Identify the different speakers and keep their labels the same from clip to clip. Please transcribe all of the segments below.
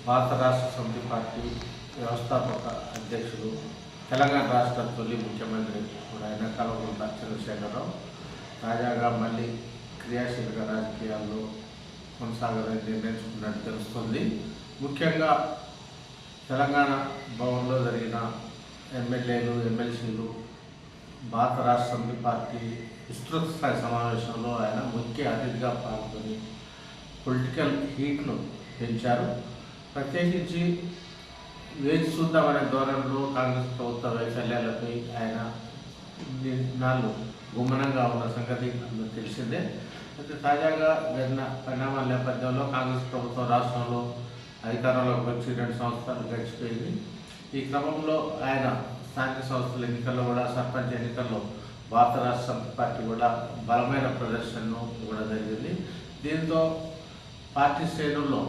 Speaker 1: భారత రాష్ట్ర సమితి పార్టీ వ్యవస్థాపక అధ్యక్షులు, తెలంగాణ రాష్ట్ర తొలి ముఖ్యమంత్రి కూడా అయిన కల్వకుంట్ల చంద్రశేఖరరావు తాజాగా మళ్ళీ క్రియాశీలక రాజకీయాల్లో కొనసాగాలని నిర్ణయించుకున్నట్టు తెలుస్తుంది. ముఖ్యంగా తెలంగాణ భవన్లో జరిగిన ఎమ్మెల్యేలు, ఎమ్మెల్సీలు భారత రాష్ట్ర సమితి పార్టీ విస్తృత స్థాయి సమావేశంలో ఆయన ముఖ్య అతిథిగా పాల్గొని పొలిటికల్ హీట్ను పెంచారు. ప్రత్యేకించి వేచి చూద్దామనే ధోరణిలో కాంగ్రెస్ ప్రభుత్వ వైఫల్యాలపై ఆయన నాళ్ళు గుమ్మనంగా ఉన్న సంగతి తెలిసిందే. అయితే తాజాగా జరిగిన పరిణామాల నేపథ్యంలో కాంగ్రెస్ ప్రభుత్వం రాష్ట్రంలో అధికారంలోకి వచ్చి 2 సంవత్సరాలు గడిచిపోయింది. ఈ క్రమంలో ఆయన స్థానిక సంస్థల ఎన్నికల్లో కూడా, సర్పంచ్ ఎన్నికల్లో భారత రాష్ట్ర సమితి పార్టీ కూడా బలమైన ప్రదర్శనను ఇవ్వడం జరిగింది. దీంతో పార్టీ శ్రేణుల్లో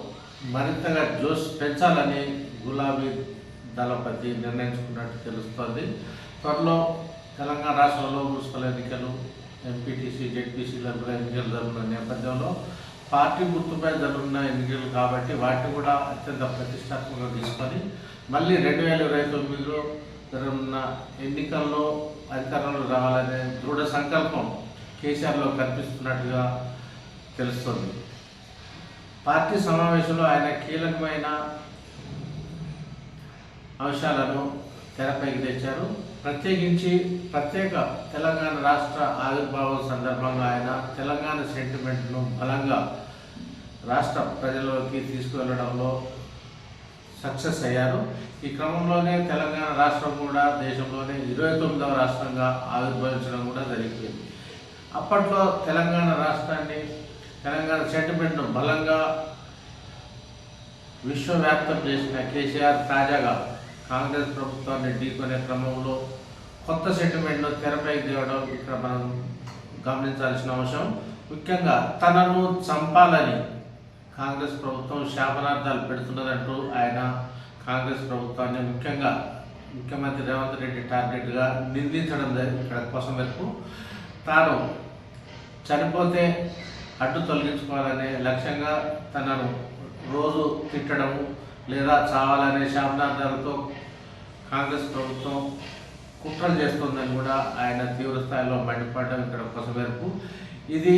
Speaker 1: మరింతగా జోష్ పెంచాలని గులాబీ దళపతి నిర్ణయించుకున్నట్టు తెలుస్తోంది. త్వరలో తెలంగాణ రాష్ట్రంలో మున్సిపల్ ఎన్నికలు, ఎంపీటీసీ, జెడ్పీసీల ఎన్నికలు జరుగుతున్న నేపథ్యంలో పార్టీ గుర్తుపై జరుగుతున్న ఎన్నికలు కాబట్టి వాటిని కూడా అత్యంత ప్రతిష్టాత్మకంగా తీసుకొని మళ్ళీ 2029లో జరుగుతున్న ఎన్నికల్లో అధికారంలో రావాలనే దృఢ సంకల్పం కేసీఆర్లో కనిపిస్తున్నట్టుగా తెలుస్తుంది. పార్టీ సమావేశంలో ఆయన కీలకమైన అంశాలను తెరపైకి తెచ్చారు. ప్రత్యేకించి ప్రత్యేక తెలంగాణ రాష్ట్ర ఆవిర్భావం సందర్భంగా ఆయన తెలంగాణ సెంటిమెంట్ను బలంగా రాష్ట్ర ప్రజల్లోకి తీసుకువెళ్ళడంలో సక్సెస్ అయ్యారు. ఈ క్రమంలోనే తెలంగాణ రాష్ట్రం కూడా దేశంలోనే 29వ రాష్ట్రంగా ఆవిర్భవించడం కూడా జరిగిపోయింది. అప్పట్లో తెలంగాణ రాష్ట్రాన్ని, తెలంగాణ సెంటిమెంట్ను బలంగా విశ్వవ్యాప్తం చేసిన కేసీఆర్ తాజాగా కాంగ్రెస్ ప్రభుత్వాన్ని ఢీకొనే క్రమంలో కొత్త సెంటిమెంట్ను తెరపైకి తేవడం ఇక్కడ మనం గమనించాల్సిన అంశం. ముఖ్యంగా తనను చంపాలని కాంగ్రెస్ ప్రభుత్వం శాపనార్థాలు పెడుతున్నదంటూ ఆయన కాంగ్రెస్ ప్రభుత్వాన్ని, ముఖ్యంగా ముఖ్యమంత్రి రేవంత్ రెడ్డి టార్గెట్గా నిందించడం ఇక్కడ కోసం వరకు తాను చనిపోతే అడ్డు తొలగించుకోవాలనే లక్ష్యంగా తనను రోజు తిట్టడము లేదా చావాలనే శాపనార్థాలతో కాంగ్రెస్ ప్రభుత్వం కుట్రలు చేస్తుందని కూడా ఆయన తీవ్రస్థాయిలో మండిపడడం ఇక్కడ కొసమెరుపు. ఇది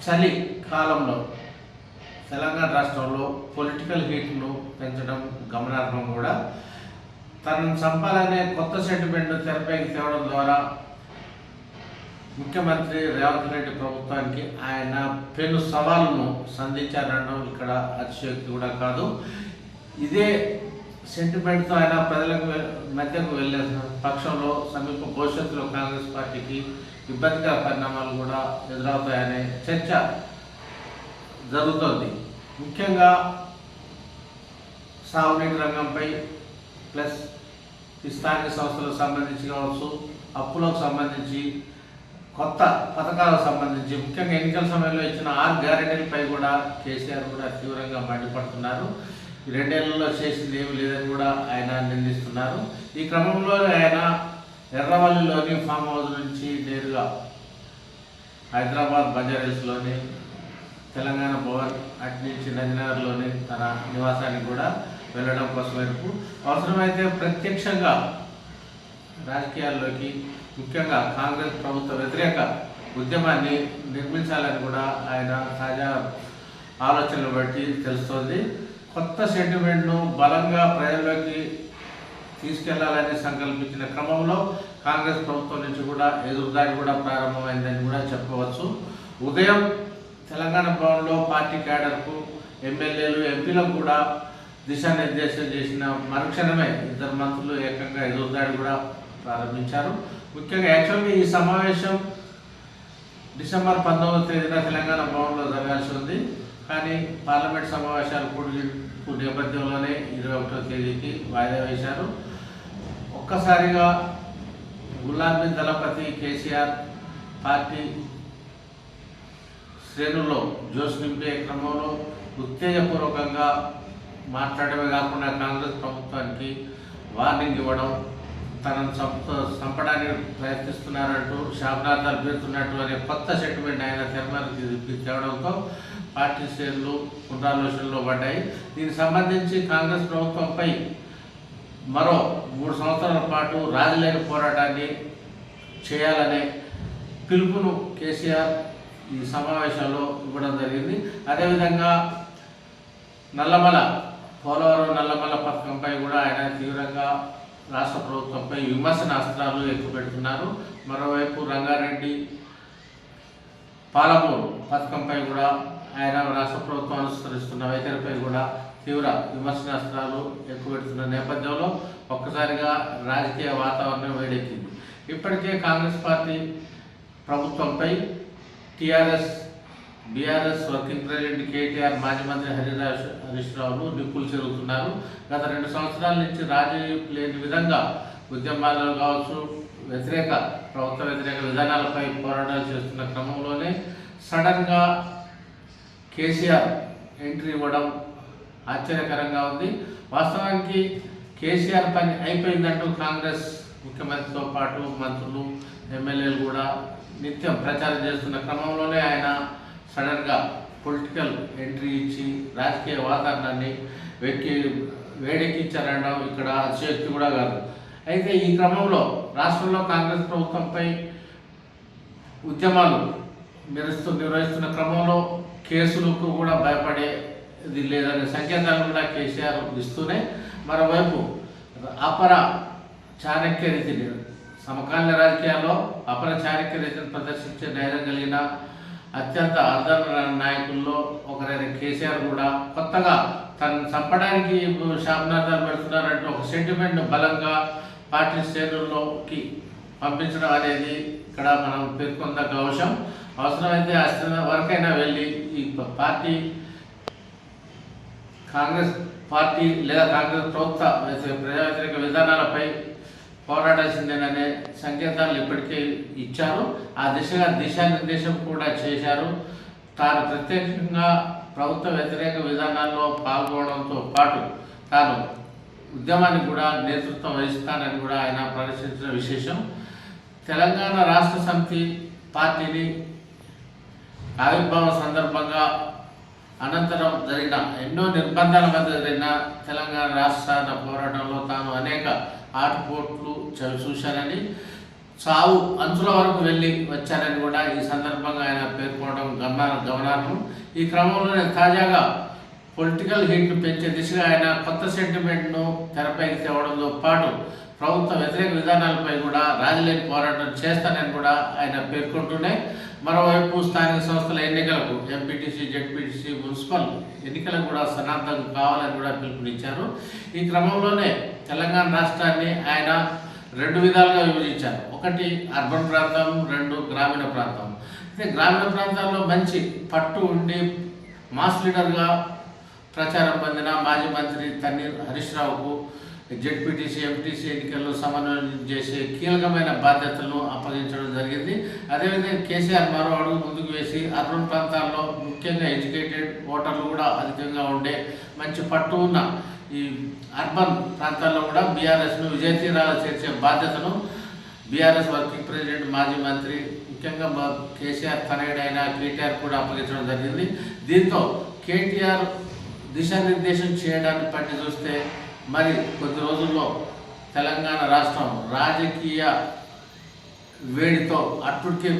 Speaker 1: చలి కాలంలో తెలంగాణ రాష్ట్రంలో పొలిటికల్ హీట్ను పెంచడం గమనార్హం. కూడా తనను చంపాలనే కొత్త సెంటిమెంట్ను తెరపైకి తేవడం ద్వారా ముఖ్యమంత్రి రేవంత్ రెడ్డి ప్రభుత్వానికి ఆయన పెను సవాలును సంధించారనడం ఇక్కడ అతిశయోక్తి కూడా కాదు. ఇదే సెంటిమెంట్తో ఆయన ప్రజలకు మధ్యకు వెళ్ళే పక్షంలో సమీప భవిష్యత్తులో కాంగ్రెస్ పార్టీకి ఇబ్బందికర పరిణామాలు కూడా ఎదురవుతాయనే చర్చ జరుగుతోంది. ముఖ్యంగా సాగునీటి రంగంపై ప్లస్ ఈ స్థానిక సంస్థలకు సంబంధించి కావచ్చు, అప్పులకు సంబంధించి, కొత్త పథకాలకు సంబంధించి, ముఖ్యంగా ఎన్నికల సమయంలో ఇచ్చిన 6 గ్యారెంటీలపై కూడా కేసీఆర్ కూడా తీవ్రంగా మండిపడుతున్నారు. 2 ఏళ్లలో చేసింది ఏమి లేదని కూడా ఆయన నిందిస్తున్నారు. ఈ క్రమంలో ఆయన ఎర్రవల్లిలోని ఫామ్ హౌస్ నుంచి నేరుగా హైదరాబాద్ బంజారాహిల్స్లోని తెలంగాణ భవన్, అటు నుంచి నదినగర్లోని తన నివాసానికి కూడా వెళ్ళడం కోసం వరకు అవసరమైతే ప్రత్యక్షంగా రాజకీయాల్లోకి, ముఖ్యంగా కాంగ్రెస్ ప్రభుత్వ వ్యతిరేక ఉద్యమాన్ని నిర్మించాలని కూడా ఆయన తాజా ఆలోచనలు బట్టి తెలుస్తోంది. కొత్త సెంటిమెంట్ను బలంగా ప్రజల్లోకి తీసుకెళ్లాలని సంకల్పించిన క్రమంలో కాంగ్రెస్ ప్రభుత్వం నుంచి కూడా ఎదురుదాడి కూడా ప్రారంభమైందని కూడా చెప్పవచ్చు. ఉదయం తెలంగాణ భవన్లో పార్టీ క్యాడర్కు, ఎమ్మెల్యేలు, ఎంపీలకు కూడా దిశానిర్దేశం చేసిన మరుక్షణమే 2 మంత్రులు ఏకంగా ఎదురుదాడి కూడా ప్రారంభించారు. ముఖ్యంగా యాక్చువల్గా ఈ సమావేశం డిసెంబర్ 19వ తేదీన తెలంగాణ భవన్లో జరగాల్సి ఉంది. కానీ పార్లమెంట్ సమావేశాలు పొడిగింపు నేపథ్యంలోనే 21వ తేదీకి వాయిదా వేశారు. ఒక్కసారిగా గులాబీ దళపతి కేసీఆర్ పార్టీ శ్రేణుల్లో జోష్ నింపే క్రమంలో ఉత్తేజపూర్వకంగా మాట్లాడమే కాకుండా కాంగ్రెస్ ప్రభుత్వానికి వార్నింగ్ ఇవ్వడం, తనను చంపడానికి ప్రయత్నిస్తున్నారంటూ శాపనార్థాలు పెడుతున్నట్టు అనే కొత్త సెంటిమెంట్ ఆయన తెరమీదకి తేవడంతో పార్టీ శ్రేణులు పునరాలోచనలో పడ్డాయి. దీనికి సంబంధించి కాంగ్రెస్ ప్రభుత్వంపై మరో 3 సంవత్సరాల పాటు రాజీలేని పోరాటాన్ని చేయాలనే పిలుపును కేసీఆర్ ఈ సమావేశంలో ఇవ్వడం జరిగింది. అదేవిధంగా పోలవరం నల్లమల పథకంపై కూడా ఆయన తీవ్రంగా రాష్ట్ర ప్రభుత్వంపై విమర్శనాస్త్రాలు ఎక్కుపెడుతున్నారు. మరోవైపు రంగారెడ్డి పాలమూరు పథకంపై కూడా ఆయన రాష్ట్ర ప్రభుత్వం అనుసరిస్తున్న వైఖరిపై కూడా తీవ్ర విమర్శనాస్త్రాలు ఎక్కుపెడుతున్న నేపథ్యంలో ఒక్కసారిగా రాజకీయ వాతావరణం వేడెక్కింది. ఇప్పటికే కాంగ్రెస్ పార్టీ ప్రభుత్వంపై బీఆర్ఎస్ వర్కింగ్ ప్రెసిడెంట్ కేటీఆర్, మాజీ మంత్రి హరీష్ రావులు నిప్పులు చెరుగుతున్నారు. గత 2 సంవత్సరాల నుంచి రాజీ లేని విధంగా ఉద్యమాలు కావచ్చు, ప్రభుత్వ వ్యతిరేక విధానాలపై పోరాటాలు చేస్తున్న క్రమంలోనే సడన్గా కేసీఆర్ ఎంట్రీ ఇవ్వడం ఆశ్చర్యకరంగా ఉంది. వాస్తవానికి కేసీఆర్ పని అయిపోయిందంటూ కాంగ్రెస్ ముఖ్యమంత్రితో పాటు మంత్రులు, ఎమ్మెల్యేలు కూడా నిత్యం ప్రచారం చేస్తున్న క్రమంలోనే ఆయన సడన్గా పొలిటికల్ ఎంట్రీ ఇచ్చి రాజకీయ వాతావరణాన్ని వేడెక్కించారనడం ఇక్కడ అతిశయోక్తి కూడా కాదు. అయితే ఈ క్రమంలో రాష్ట్రంలో కాంగ్రెస్ ప్రభుత్వంపై ఉద్యమాలు నిర్వహిస్తున్న క్రమంలో కేసులకు కూడా భయపడేది లేదనే సంకేతాలు కూడా కేసీఆర్ ఇస్తూనే, మరోవైపు అపర చాణక్య రీతిని సమకాలీన రాజకీయాల్లో అపర చాణక్య రీతిని ప్రదర్శించే ధైర్యం కలిగిన అత్యంత అర్ధ నాయకుల్లో ఒకరైన కేసీఆర్ కూడా కొత్తగా తను చంపడానికి శాపనార్థాలు పెడుతున్నారంటే ఒక సెంటిమెంట్ బలంగా పార్టీ శ్రేణుల్లోకి పంపించడం అనేది ఇక్కడ మనం పేర్కొందగ్గ అంశం. అవసరమైతే వరకైనా వెళ్ళి ఈ కాంగ్రెస్ పార్టీ లేదా కాంగ్రెస్ ప్రభుత్వ ప్రజా వ్యతిరేక విధానాలపై పోరాడాల్సిందేననే సంకేతాలు ఇప్పటికే ఇచ్చారు. ఆ దిశగా దిశానిర్దేశం కూడా చేశారు. తాను ప్రత్యేకంగా ప్రభుత్వ వ్యతిరేక విధానాల్లో పాల్గొనడంతో పాటు తాను ఉద్యమానికి కూడా నేతృత్వం వహిస్తానని కూడా ఆయన ప్రదర్శించిన విశేషం. తెలంగాణ రాష్ట్ర సమితి పార్టీని ఆవిర్భావం సందర్భంగా అనంతరం జరిగిన ఎన్నో నిర్బంధాల మధ్య జరిగిన తెలంగాణ రాష్ట్ర పోరాటంలో తాను అనేక ఆటుపోట్లు చూశానని, చావు అంచుల వరకు వెళ్ళి వచ్చారని కూడా ఈ సందర్భంగా ఆయన పేర్కొనడం గమనార్హం. ఈ క్రమంలోనే తాజాగా పొలిటికల్ హీట్ను పెంచే దిశగా ఆయన కొత్త సెంటిమెంట్ను తెరపైకి తేవడంతో పాటు ప్రభుత్వ వ్యతిరేక విధానాలపై కూడా రాజీలేని పోరాటం చేస్తానని కూడా ఆయన పేర్కొంటూనే, మరోవైపు స్థానిక సంస్థల ఎన్నికలకు ఎంపీటీసీ, జెడ్పీటీసీ, మున్సిపల్ ఎన్నికలకు కూడా సన్నద్ధం కావాలని కూడా పిలుపునిచ్చారు. ఈ క్రమంలోనే తెలంగాణ రాష్ట్రాన్ని ఆయన 2 విధాలుగా విభజించారు. ఒకటి అర్బన్ ప్రాంతం, 2 గ్రామీణ ప్రాంతం. అయితే గ్రామీణ ప్రాంతాల్లో మంచి పట్టు ఉండి మాస్ లీడర్గా ప్రచారం పొందిన మాజీ మంత్రి తన్నీర్ హరీష్ రావుకు జెడ్పీటీసీ, ఎంపీటీసీ ఎన్నికల్లో సమన్వయం చేసే కీలకమైన బాధ్యతలను అప్పగించడం జరిగింది. అదేవిధంగా కేసీఆర్ మరో అడుగు ముందుకు వేసి అర్బన్ ప్రాంతాల్లో ముఖ్యంగా ఎడ్యుకేటెడ్ ఓటర్లు కూడా అధికంగా ఉండే మంచి పట్టు ఉన్న ఈ అర్బన్ ప్రాంతాల్లో కూడా బీఆర్ఎస్ను విజయతీరాలు చేర్చే బాధ్యతను బీఆర్ఎస్ వర్కింగ్ ప్రెసిడెంట్, మాజీ మంత్రి, ముఖ్యంగా కేసీఆర్ తనయుడైన కేటీఆర్ కూడా అప్పగించడం జరిగింది. దీంతో కేటీఆర్ దిశానిర్దేశం చేయడాన్ని బట్టి చూస్తే మరి కొద్ది రోజుల్లో తెలంగాణ రాష్ట్రం రాజకీయ వేడితో అట్టుడికి